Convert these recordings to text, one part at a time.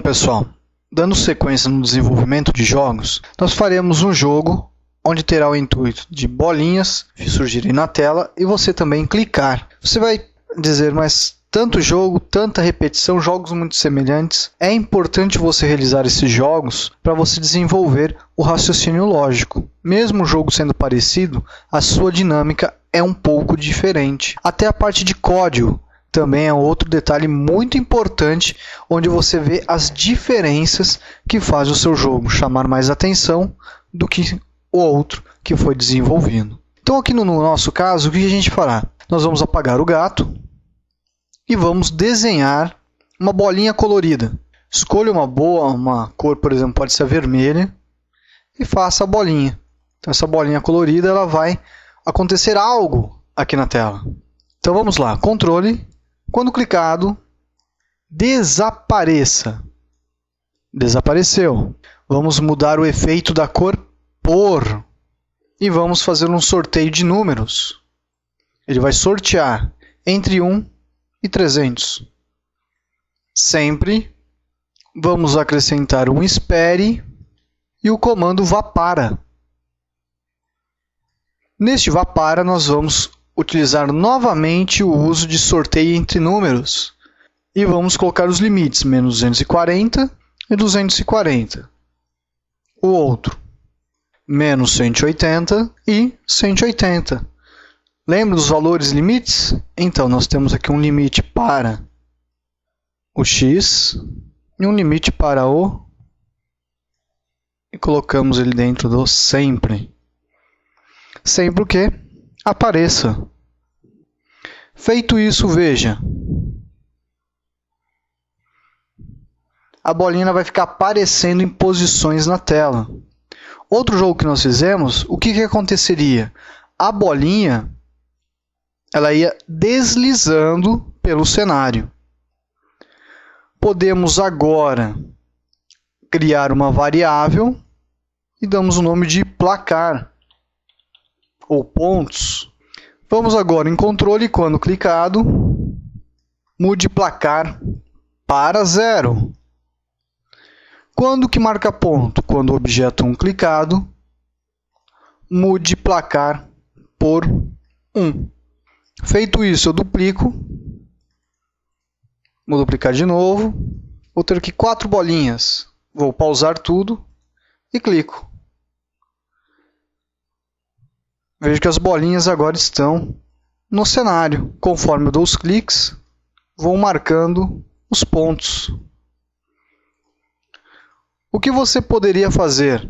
pessoal, dando sequência no desenvolvimento de jogos, nós faremos um jogo onde terá o intuito de bolinhas surgirem na tela e você também clicar. Você vai dizer, mas tanto jogo, tanta repetição, jogos muito semelhantes. É importante você realizar esses jogos para você desenvolver o raciocínio lógico. Mesmo o jogo sendo parecido, a sua dinâmica é um pouco diferente. Até a parte de código também é outro detalhe muito importante, onde você vê as diferenças que faz o seu jogo chamar mais atenção do que o outro que foi desenvolvido. Então aqui no nosso caso, o que a gente fará? Nós vamos apagar o gato e vamos desenhar uma bolinha colorida. Escolha uma cor, por exemplo, pode ser a vermelha, e faça a bolinha. Então essa bolinha colorida, ela vai acontecer algo aqui na tela. Então vamos lá, controle. Quando clicado, desapareça. Desapareceu. Vamos mudar o efeito da cor por. E vamos fazer um sorteio de números. Ele vai sortear entre 1 e 300. Sempre vamos acrescentar um espere e o comando vá para. Neste vá para, nós vamos utilizar novamente o uso de sorteio entre números e vamos colocar os limites menos 240 e 240. O outro menos 180 e 180. Lembra dos valores limites? Então nós temos aqui um limite para o x e um limite para o, e colocamos ele dentro do sempre. Sempre o que apareça. Feito isso, veja, a bolinha vai ficar aparecendo em posições na tela. Outro jogo que nós fizemos, o que aconteceria? A bolinha, ela ia deslizando pelo cenário. Podemos agora criar uma variável e damos o nome de placar ou pontos. Vamos agora em controle, quando clicado, mude placar para 0. Quando que marca ponto? Quando o objeto 1 clicado, mude placar por 1. Feito isso, eu duplico, vou duplicar de novo, vou ter aqui 4 bolinhas, vou pausar tudo e clico. Vejo que as bolinhas agora estão no cenário. Conforme eu dou os cliques, vou marcando os pontos. O que você poderia fazer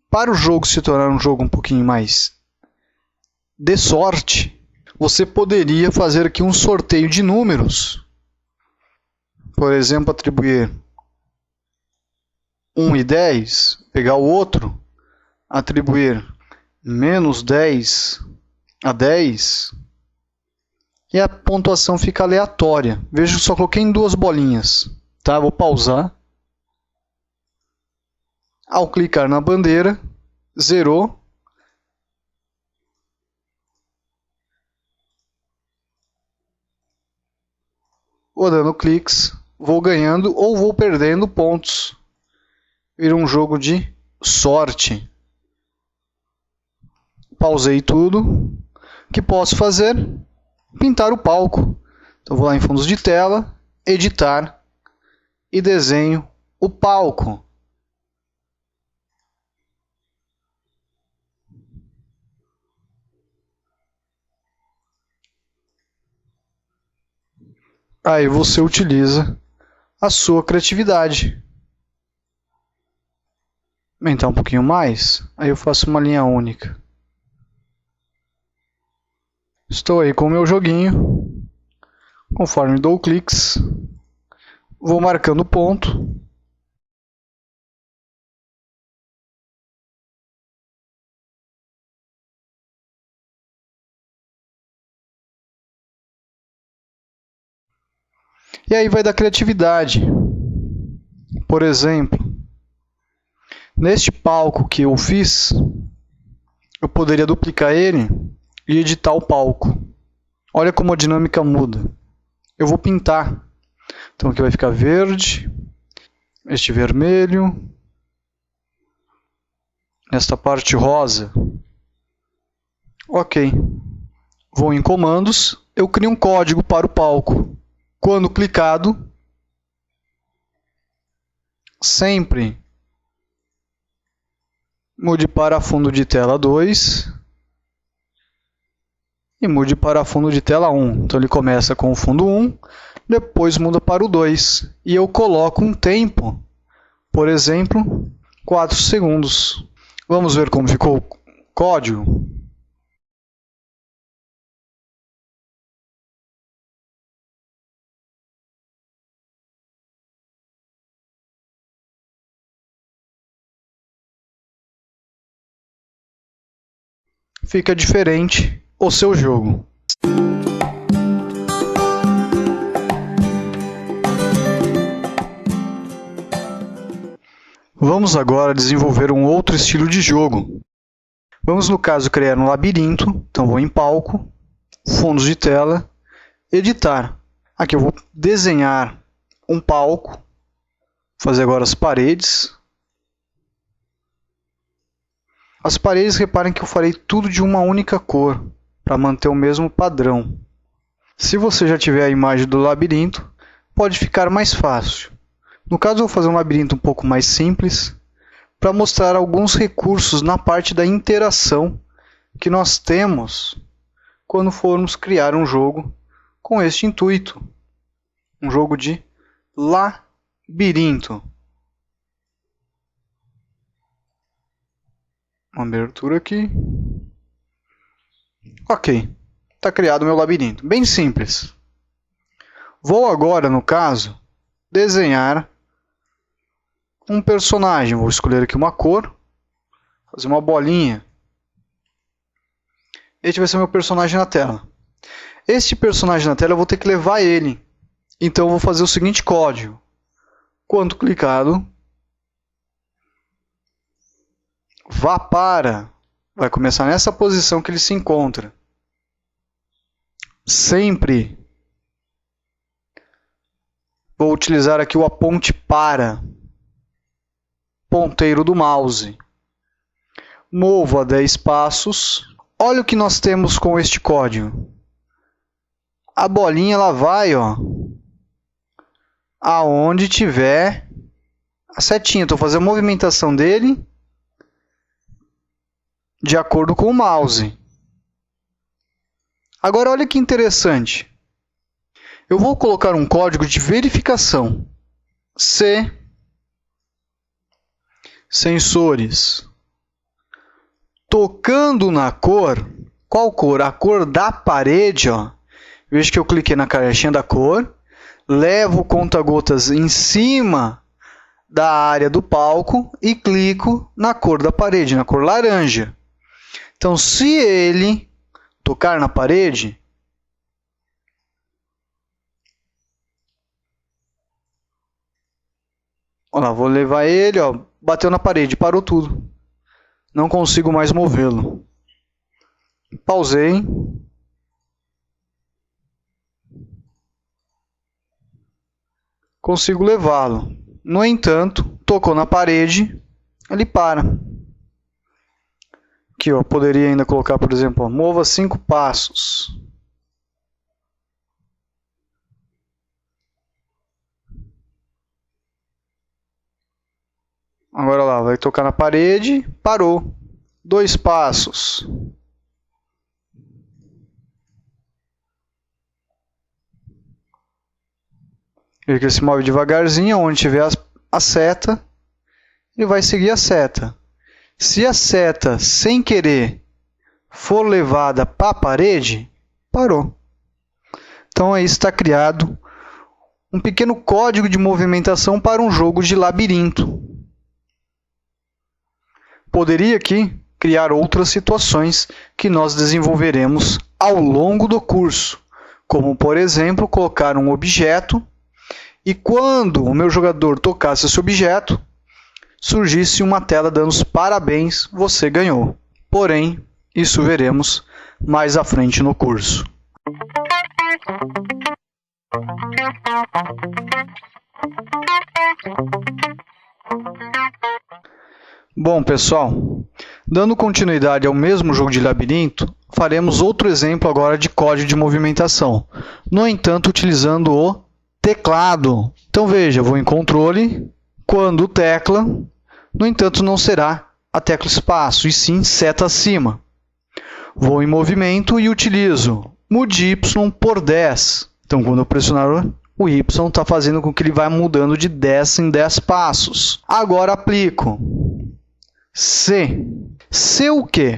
para o jogo se tornar um jogo um pouquinho mais de sorte? Você poderia fazer aqui um sorteio de números. Por exemplo, atribuir 1 e 10, pegar o outro, atribuir menos 10 a 10, e a pontuação fica aleatória. Veja que só coloquei em 2 bolinhas. Tá? Vou pausar. Ao clicar na bandeira, zerou. Vou dando cliques, vou ganhando ou vou perdendo pontos. Vira um jogo de sorte. Pausei tudo. O que posso fazer? Pintar o palco. Então vou lá em fundos de tela, editar e desenho o palco. Aí você utiliza a sua criatividade. Aumentar um pouquinho mais, aí eu faço uma linha única. Estou aí com o meu joguinho. Conforme dou cliques, vou marcando o ponto. E aí vai da criatividade. Por exemplo, neste palco que eu fiz, eu poderia duplicar ele e editar o palco. Olha como a dinâmica muda. Eu vou pintar. Então aqui vai ficar verde, este vermelho, nesta parte rosa. Ok. Vou em comandos, eu crio um código para o palco. Quando clicado, sempre mude para fundo de tela 2 e mude para fundo de tela 1. Então ele começa com o fundo 1, depois muda para o 2 e eu coloco um tempo, por exemplo, 4 segundos. Vamos ver como ficou o código? Fica diferente o seu jogo. Vamos agora desenvolver um outro estilo de jogo. Vamos, no caso, criar um labirinto. Então, vou em palco, fundos de tela, editar. Aqui eu vou desenhar um palco, vou fazer agora as paredes. As paredes, reparem que eu farei tudo de uma única cor, para manter o mesmo padrão. Se você já tiver a imagem do labirinto, pode ficar mais fácil. No caso, eu vou fazer um labirinto um pouco mais simples, para mostrar alguns recursos na parte da interação que nós temos quando formos criar um jogo com este intuito. Um jogo de labirinto. Uma abertura aqui. Ok, está criado o meu labirinto. Bem simples. Vou agora, no caso, desenhar um personagem. Vou escolher aqui uma cor, fazer uma bolinha. Este vai ser o meu personagem na tela. Este personagem na tela eu vou ter que levar ele. Então eu vou fazer o seguinte código. Quando clicado, vá para, vai começar nessa posição que ele se encontra. Sempre vou utilizar aqui o aponte para, ponteiro do mouse. Movo a 10 passos. Olha o que nós temos com este código. A bolinha ela vai, ó, aonde tiver a setinha. Estou fazendo a movimentação dele de acordo com o mouse. Agora olha que interessante. Eu vou colocar um código de verificação. Se sensores tocando na cor, qual cor? A cor da parede, ó. Veja que eu cliquei na caixinha da cor, levo o conta-gotas em cima da área do palco e clico na cor da parede, na cor laranja. Então, se ele tocar na parede, olha lá, vou levar ele, ó, bateu na parede, parou tudo. Não consigo mais movê-lo. Pausei. Consigo levá-lo. No entanto, tocou na parede, ele para. Aqui, ó, poderia ainda colocar, por exemplo, ó, mova 5 passos. Agora lá, vai tocar na parede, parou. 2 passos. Ele que se move devagarzinho, onde tiver a seta, ele vai seguir a seta. Se a seta, sem querer, for levada para a parede, parou. Então aí está criado um pequeno código de movimentação para um jogo de labirinto. Poderia aqui criar outras situações que nós desenvolveremos ao longo do curso, como, por exemplo, colocar um objeto e quando o meu jogador tocasse esse objeto, surgisse uma tela dando os parabéns, você ganhou. Porém, isso veremos mais à frente no curso. Bom, pessoal, dando continuidade ao mesmo jogo de labirinto, faremos outro exemplo agora de código de movimentação. No entanto, utilizando o teclado. Então veja, vou em controle, quando tecla, no entanto não será a tecla espaço, e sim seta acima. Vou em movimento e utilizo mude Y por 10. Então quando eu pressionar o Y está fazendo com que ele vá mudando de 10 em 10 passos. Agora aplico C. C o quê?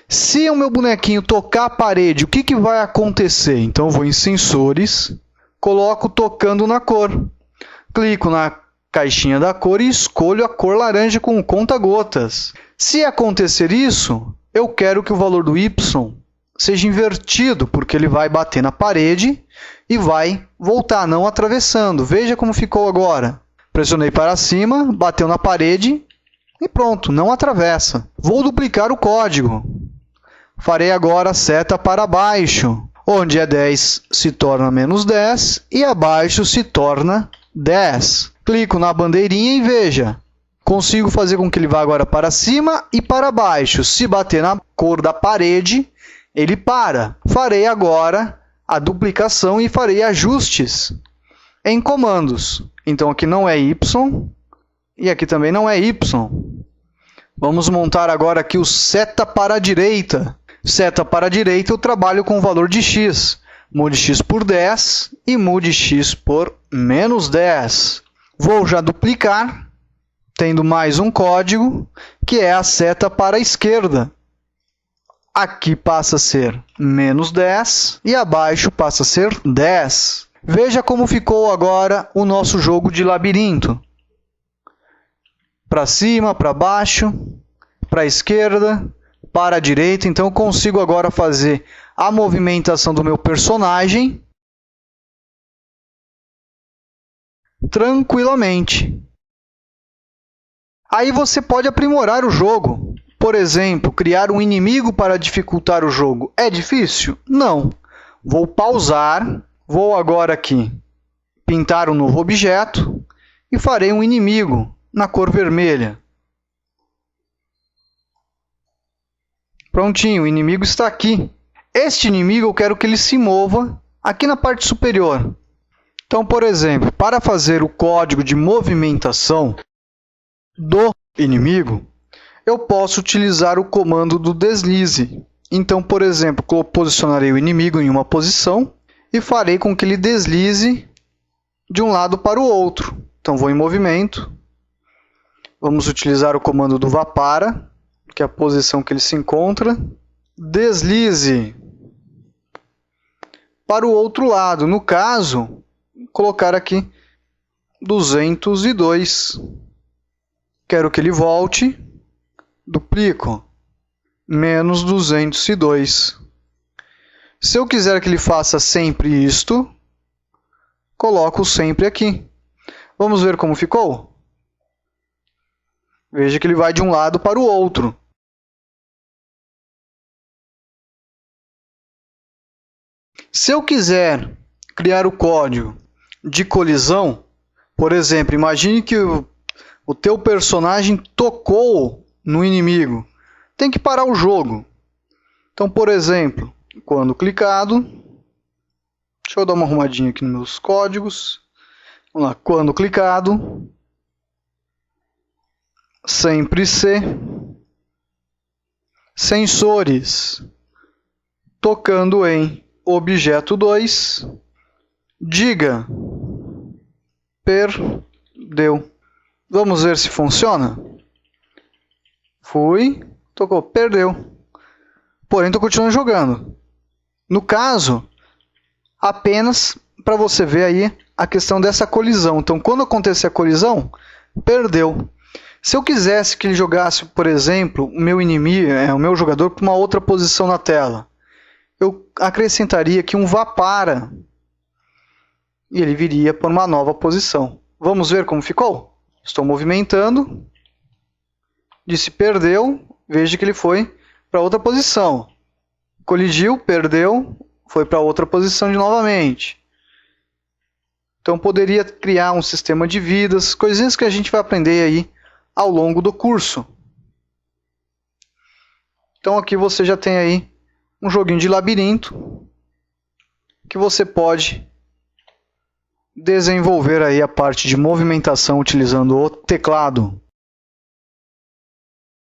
Se o meu bonequinho tocar a parede, o que vai acontecer? Então eu vou em sensores, coloco tocando na cor. Clico na caixinha da cor e escolho a cor laranja com conta-gotas. Se acontecer isso, eu quero que o valor do Y seja invertido, porque ele vai bater na parede e vai voltar, não atravessando. Veja como ficou agora. Pressionei para cima, bateu na parede e pronto, não atravessa. Vou duplicar o código. Farei agora a seta para baixo, onde é 10 se torna menos 10 e abaixo se torna 10. Clico na bandeirinha e veja, consigo fazer com que ele vá agora para cima e para baixo. Se bater na cor da parede, ele para. Farei agora a duplicação e farei ajustes em comandos. Então aqui não é Y e aqui também não é Y. Vamos montar agora aqui o seta para a direita. Seta para a direita eu trabalho com o valor de x. Mude x por 10 e mude x por menos 10. Vou já duplicar, tendo mais um código, que é a seta para a esquerda. Aqui passa a ser menos 10 e abaixo passa a ser 10. Veja como ficou agora o nosso jogo de labirinto. Para cima, para baixo, para a esquerda, para a direita. Então eu consigo agora fazer a movimentação do meu personagem tranquilamente. Aí você pode aprimorar o jogo. Por exemplo, criar um inimigo para dificultar o jogo. É difícil? Não. Vou pausar, vou agora aqui pintar um novo objeto e farei um inimigo na cor vermelha. Prontinho, o inimigo está aqui. Este inimigo eu quero que ele se mova aqui na parte superior. Então, por exemplo, para fazer o código de movimentação do inimigo, eu posso utilizar o comando do deslize. Então, por exemplo, posicionarei o inimigo em uma posição e farei com que ele deslize de um lado para o outro. Então, vou em movimento. Vamos utilizar o comando do vá para, que é a posição que ele se encontra. Deslize para o outro lado. No caso, colocar aqui 202. Quero que ele volte. Duplico. Menos 202. Se eu quiser que ele faça sempre isto, coloco sempre aqui. Vamos ver como ficou? Veja que ele vai de um lado para o outro. Se eu quiser criar o código de colisão, por exemplo, imagine que o teu personagem tocou no inimigo. Tem que parar o jogo. Então, por exemplo, quando clicado, deixa eu dar uma arrumadinha aqui nos meus códigos. Vamos lá, quando clicado, sempre C, sensores, tocando em objeto 2, diga, perdeu. Vamos ver se funciona. Fui, tocou, perdeu. Porém, estou continuando jogando. No caso, apenas para você ver aí a questão dessa colisão. Então, quando acontecer a colisão, perdeu. Se eu quisesse que ele jogasse, por exemplo, o meu inimigo, o meu jogador, para uma outra posição na tela, eu acrescentaria aqui um vá para e ele viria para uma nova posição. Vamos ver como ficou? Estou movimentando, disse perdeu, veja que ele foi para outra posição. Colidiu, perdeu, foi para outra posição de novamente. Então poderia criar um sistema de vidas, coisinhas que a gente vai aprender aí ao longo do curso. Então aqui você já tem aí um joguinho de labirinto que você pode desenvolver aí a parte de movimentação utilizando o teclado.